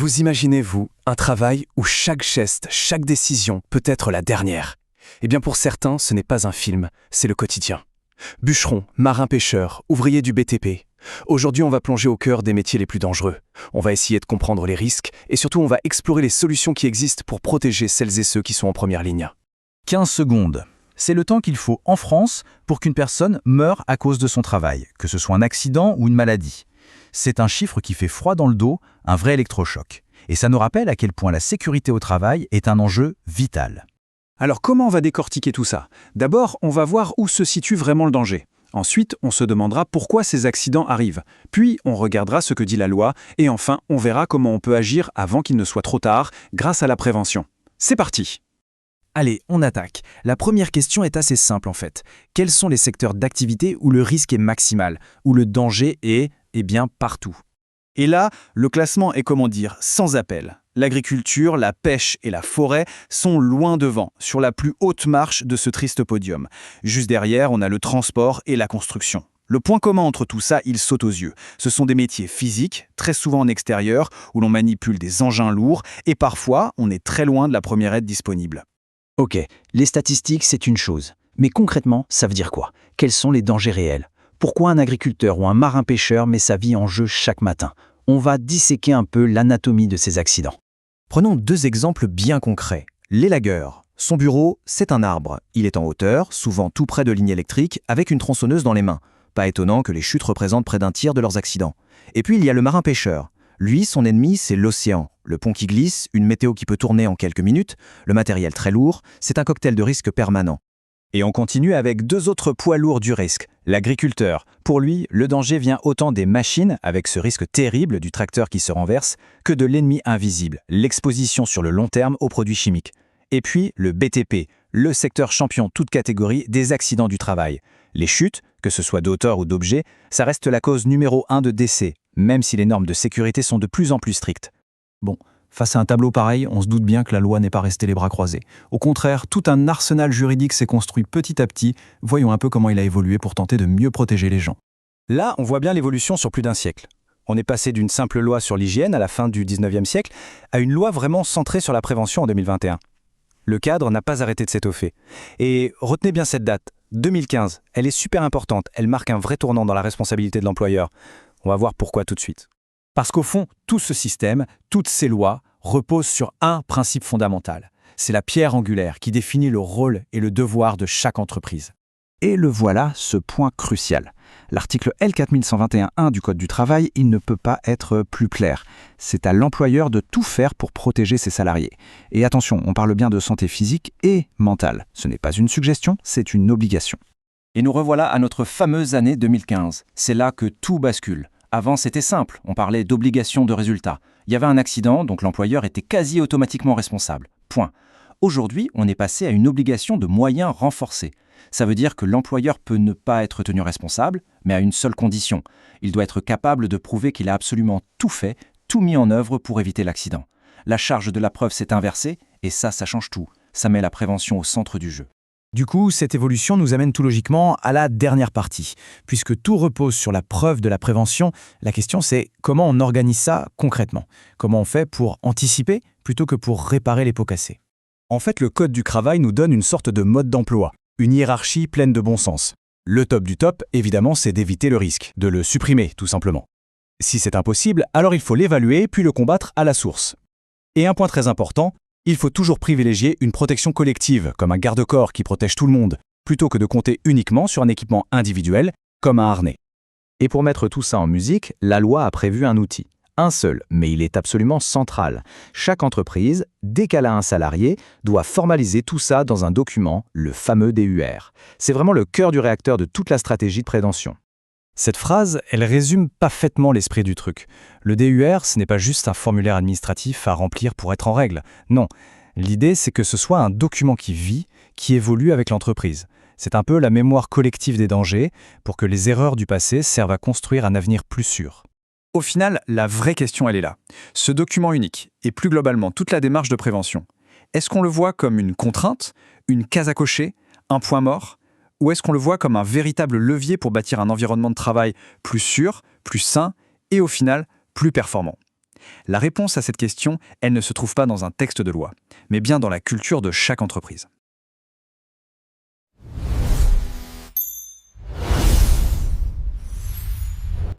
Vous imaginez, vous, un travail où chaque geste, chaque décision peut être la dernière. Eh bien pour certains, ce n'est pas un film, c'est le quotidien. Bûcherons, marins-pêcheurs, ouvriers du BTP. Aujourd'hui, on va plonger au cœur des métiers les plus dangereux. On va essayer de comprendre les risques et surtout on va explorer les solutions qui existent pour protéger celles et ceux qui sont en première ligne. 15 secondes. C'est le temps qu'il faut en France pour qu'une personne meure à cause de son travail, que ce soit un accident ou une maladie. C'est un chiffre qui fait froid dans le dos, un vrai électrochoc. Et ça nous rappelle à quel point la sécurité au travail est un enjeu vital. Alors comment on va décortiquer tout ça? D'abord, on va voir où se situe vraiment le danger. Ensuite, on se demandera pourquoi ces accidents arrivent. Puis, on regardera ce que dit la loi. Et enfin, on verra comment on peut agir avant qu'il ne soit trop tard, grâce à la prévention. C'est parti! Allez, on attaque. La première question est assez simple en fait. Quels sont les secteurs d'activité où le risque est maximal, où le danger est, partout? Et là, le classement est sans appel. L'agriculture, la pêche et la forêt sont loin devant, sur la plus haute marche de ce triste podium. Juste derrière, on a le transport et la construction. Le point commun entre tout ça, il saute aux yeux. Ce sont des métiers physiques, très souvent en extérieur, où l'on manipule des engins lourds, et parfois, on est très loin de la première aide disponible. Ok, les statistiques, c'est une chose. Mais concrètement, ça veut dire quoi? Quels sont les dangers réels? Pourquoi un agriculteur ou un marin-pêcheur met sa vie en jeu chaque matin? On va disséquer un peu l'anatomie de ces accidents. Prenons 2 exemples bien concrets. L'élagueur. Son bureau, c'est un arbre. Il est en hauteur, souvent tout près de lignes électriques, avec une tronçonneuse dans les mains. Pas étonnant que les chutes représentent près d'un tiers de leurs accidents. Et puis il y a le marin-pêcheur. Lui, son ennemi, c'est l'océan. Le pont qui glisse, une météo qui peut tourner en quelques minutes, le matériel très lourd, c'est un cocktail de risques permanent. Et on continue avec 2 autres poids lourds du risque. L'agriculteur. Pour lui, le danger vient autant des machines, avec ce risque terrible du tracteur qui se renverse, que de l'ennemi invisible, l'exposition sur le long terme aux produits chimiques. Et puis le BTP, le secteur champion toute catégorie des accidents du travail. Les chutes, que ce soit d'auteur ou d'objet, ça reste la cause numéro 1 de décès, même si les normes de sécurité sont de plus en plus strictes. Bon, face à un tableau pareil, on se doute bien que la loi n'est pas restée les bras croisés. Au contraire, tout un arsenal juridique s'est construit petit à petit. Voyons un peu comment il a évolué pour tenter de mieux protéger les gens. Là, on voit bien l'évolution sur plus d'un siècle. On est passé d'une simple loi sur l'hygiène à la fin du 19e siècle à une loi vraiment centrée sur la prévention en 2021. Le cadre n'a pas arrêté de s'étoffer. Et retenez bien cette date, 2015, elle est super importante, elle marque un vrai tournant dans la responsabilité de l'employeur. On va voir pourquoi tout de suite. Parce qu'au fond, tout ce système, toutes ces lois, reposent sur un principe fondamental. C'est la pierre angulaire qui définit le rôle et le devoir de chaque entreprise. Et le voilà, ce point crucial. L'article L4121-1 du Code du travail, il ne peut pas être plus clair. C'est à l'employeur de tout faire pour protéger ses salariés. Et attention, on parle bien de santé physique et mentale. Ce n'est pas une suggestion, c'est une obligation. Et nous revoilà à notre fameuse année 2015. C'est là que tout bascule. Avant, c'était simple, on parlait d'obligation de résultat. Il y avait un accident, donc l'employeur était quasi automatiquement responsable. Point. Aujourd'hui, on est passé à une obligation de moyens renforcés. Ça veut dire que l'employeur peut ne pas être tenu responsable, mais à une seule condition. Il doit être capable de prouver qu'il a absolument tout fait, tout mis en œuvre pour éviter l'accident. La charge de la preuve s'est inversée, et ça change tout. Ça met la prévention au centre du jeu. Du coup, cette évolution nous amène tout logiquement à la dernière partie. Puisque tout repose sur la preuve de la prévention, la question c'est comment on organise ça concrètement? Comment on fait pour anticiper plutôt que pour réparer les pots cassés? En fait, le Code du travail nous donne une sorte de mode d'emploi, une hiérarchie pleine de bon sens. Le top du top, évidemment, c'est d'éviter le risque, de le supprimer, tout simplement. Si c'est impossible, alors il faut l'évaluer puis le combattre à la source. Et un point très important, il faut toujours privilégier une protection collective, comme un garde-corps qui protège tout le monde, plutôt que de compter uniquement sur un équipement individuel, comme un harnais. Et pour mettre tout ça en musique, la loi a prévu un outil. Un seul, mais il est absolument central. Chaque entreprise, dès qu'elle a un salarié, doit formaliser tout ça dans un document, le fameux DUR. C'est vraiment le cœur du réacteur de toute la stratégie de prévention. Cette phrase, elle résume parfaitement l'esprit du truc. Le DUR, ce n'est pas juste un formulaire administratif à remplir pour être en règle. Non, l'idée c'est que ce soit un document qui vit, qui évolue avec l'entreprise. C'est un peu la mémoire collective des dangers pour que les erreurs du passé servent à construire un avenir plus sûr. Au final, la vraie question, elle est là. Ce document unique, et plus globalement toute la démarche de prévention, est-ce qu'on le voit comme une contrainte, une case à cocher, un point mort, ou est-ce qu'on le voit comme un véritable levier pour bâtir un environnement de travail plus sûr, plus sain et au final plus performant? La réponse à cette question, elle ne se trouve pas dans un texte de loi, mais bien dans la culture de chaque entreprise.